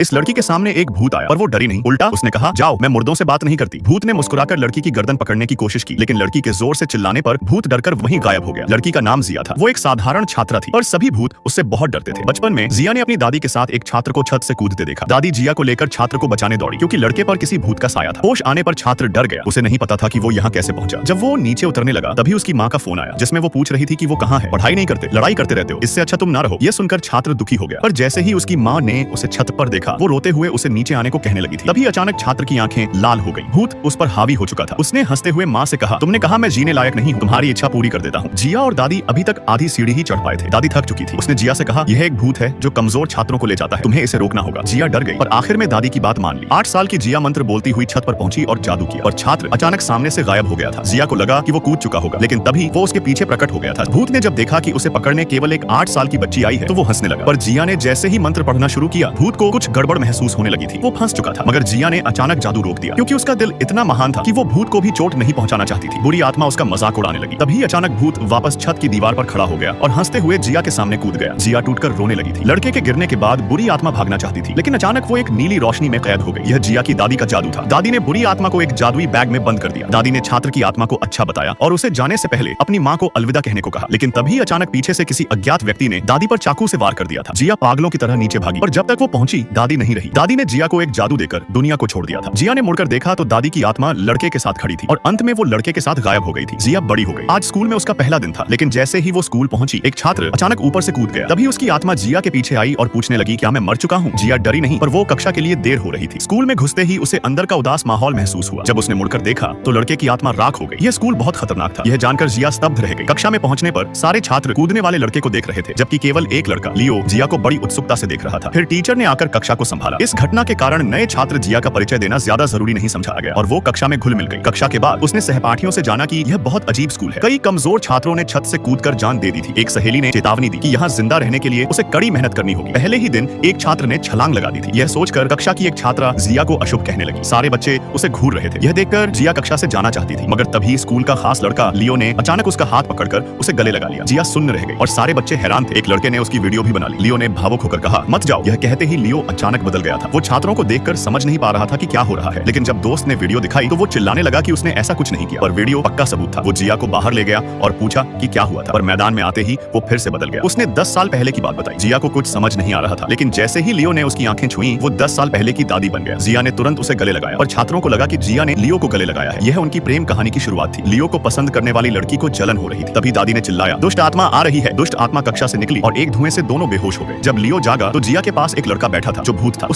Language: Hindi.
इस लड़की के सामने एक भूत आया, पर वो डरी नहीं। उल्टा उसने कहा, जाओ, मैं मुर्दों से बात नहीं करती। भूत ने मुस्कुराकर लड़की की गर्दन पकड़ने की कोशिश की, लेकिन लड़की के जोर से चिल्लाने पर भूत डरकर वहीं गायब हो गया। लड़की का नाम जिया था। वो एक साधारण छात्रा थी, पर सभी भूत उससे बहुत डरते थे। बचपन में जिया ने अपनी दादी के साथ एक छात्र को छत से कूदते देखा। दादी जिया को लेकर छात्र को बचाने दौड़ी, क्योंकि लड़के पर किसी भूत का साया था। होश आने पर छात्र डर गया। उसे नहीं पता था कि वो यहाँ कैसे पहुंचा। जब वो नीचे उतरने लगा, तभी उसकी माँ का फोन आया, जिसमें वो पूछ रही थी कि वो कहाँ है। पढ़ाई नहीं करते, लड़ाई करते रहते हो, इससे अच्छा तुम ना रहो। ये सुनकर छात्र दुखी हो गया, पर जैसे ही उसकी माँ ने उसे छत पर देखा, वो रोते हुए उसे नीचे आने को कहने लगी थी। तभी अचानक छात्र की आंखें लाल हो गई। भूत उस पर हावी हो चुका था। उसने हंसते हुए माँ से कहा, तुमने कहा मैं जीने लायक नहीं हूँ, तुम्हारी इच्छा पूरी कर देता हूँ। जिया और दादी अभी तक आधी सीढ़ी ही चढ़ पाए थे। दादी थक चुकी थी। उसने जिया से कहा, यह एक भूत है जो कमजोर छात्रों को ले जाता है, तुम्हें इसे रोकना होगा। जिया डर गई, पर आखिर में दादी की बात मान ली। 8 साल की जिया मंत्र बोलती हुई छत पर पहुंची और जादू किया, और छात्र अचानक सामने से गायब हो गया था। जिया को लगा कि वो कूद चुका होगा, लेकिन तभी वो उसके पीछे प्रकट हो गया था। भूत ने जब देखा कि उसे पकड़ने केवल एक 8 साल की बच्ची आई है, तो वो हंसने लगा। पर जिया ने जैसे ही मंत्र पढ़ना शुरू किया, भूत को कुछ गड़बड़ महसूस होने लगी थी। वो फंस चुका था, मगर जिया ने अचानक जादू रोक दिया, क्योंकि उसका दिल इतना महान था कि वो भूत को भी चोट नहीं पहुंचाना चाहती थी। बुरी आत्मा उसका मजाक उड़ाने लगी। तभी अचानक भूत वापस छत की दीवार पर खड़ा हो गया और हंसते हुए जिया के सामने कूद गया। जिया टूटकर रोने लगी थी। लड़के के गिरने के बाद बुरी आत्मा भागना चाहती थी, लेकिन अचानक वो एक नीली रोशनी में कैद हो गई। यह जिया की दादी का जादू था। दादी ने बुरी आत्मा को एक जादुई बैग में बंद कर दिया। दादी ने छात्र की आत्मा को अच्छा बताया और उसे जाने से पहले अपनी माँ को अलविदा कहने को कहा, लेकिन तभी अचानक पीछे से किसी अज्ञात व्यक्ति ने दादी पर चाकू से वार कर दिया था। जिया पागलों की तरह नीचे भागी, पर जब तक वो पहुंची, दादी नहीं रही। दादी ने जिया को एक जादू देकर दुनिया को छोड़ दिया था। जिया ने मुड़कर देखा तो दादी की आत्मा लड़के के साथ खड़ी थी, और अंत में वो लड़के के साथ गायब हो गई थी। जिया बड़ी हो गई। आज स्कूल में उसका पहला दिन था, लेकिन जैसे ही वो स्कूल पहुंची, एक छात्र अचानक ऊपर से कूद गया। तभी उसकी आत्मा जिया के पीछे आई और पूछने लगी, क्या मैं मर चुका हूँ? जिया डरी नहीं, पर वो कक्षा के लिए देर हो रही थी। स्कूल में घुसते ही उसे अंदर का उदास माहौल महसूस हुआ। जब उसने मुड़कर देखा तो लड़के की आत्मा राख हो गई। यह स्कूल बहुत खतरनाक था। यह जानकर जिया स्तब्ध रह गई। कक्षा में पहुंचने पर सारे छात्र कूदने वाले लड़के को देख रहे थे, जबकि केवल एक लड़का लियो जिया को बड़ी उत्सुकता से देख रहा था। फिर टीचर ने आकर कक्षा को संभाला। इस घटना के कारण नए छात्र जिया का परिचय देना ज्यादा जरूरी नहीं समझा गया, और वो कक्षा में घुल मिल गई। कक्षा के बाद उसने सहपाठियों से जाना कि यह बहुत अजीब स्कूल है। कई कमजोर छात्रों ने छत से कूदकर जान दे दी थी। एक सहेली ने चेतावनी दी कि यहाँ जिंदा रहने के लिए उसे कड़ी मेहनत करनी होगी। पहले ही दिन एक छात्र ने छलांग लगा दी थी। यह सोचकर कक्षा की एक छात्रा जिया को अशुभ कहने लगी। सारे बच्चे उसे घूर रहे थे। यह देखकर जिया कक्षा से जाना चाहती थी, मगर तभी स्कूल का खास लड़का लियो ने अचानक उसका हाथ पकड़कर उसे गले लगा लिया। जिया सुन्न रह गई और सारे बच्चे हैरान थे। एक लड़के ने उसकी वीडियो भी बना ली। लियो ने भावुक होकर कहा, मत जाओ। यह कहते ही लियो अचानक बदल गया था। वो छात्रों को देखकर समझ नहीं पा रहा था कि क्या हो रहा है, लेकिन जब दोस्त ने वीडियो दिखाई तो वो चिल्लाने लगा कि उसने ऐसा कुछ नहीं किया, और वीडियो पक्का सबूत था। वो जिया को बाहर ले गया और पूछा कि क्या हुआ था, पर मैदान में आते ही वो फिर से बदल गया। उसने 10 साल पहले की बात बताई। जिया को कुछ समझ नहीं आ रहा था, लेकिन जैसे ही लियो ने उसकी आंखें छुई, वो 10 साल पहले की दादी बन गया। जिया ने तुरंत उसे गले लगाया, और छात्रों को लगा कि जिया ने लियो को गले लगाया है। यह उनकी प्रेम कहानी की शुरुआत थी। लियो को पसंद करने वाली लड़की को जलन हो रही थी। तभी दादी ने चिल्लाया, दुष्ट आत्मा आ रही है। दुष्ट आत्मा कक्षा से निकली और एक धुएं से दोनों बेहोश हो गए। जब लियो जागा तो जिया के पास एक लड़का बैठा था जो भूत था।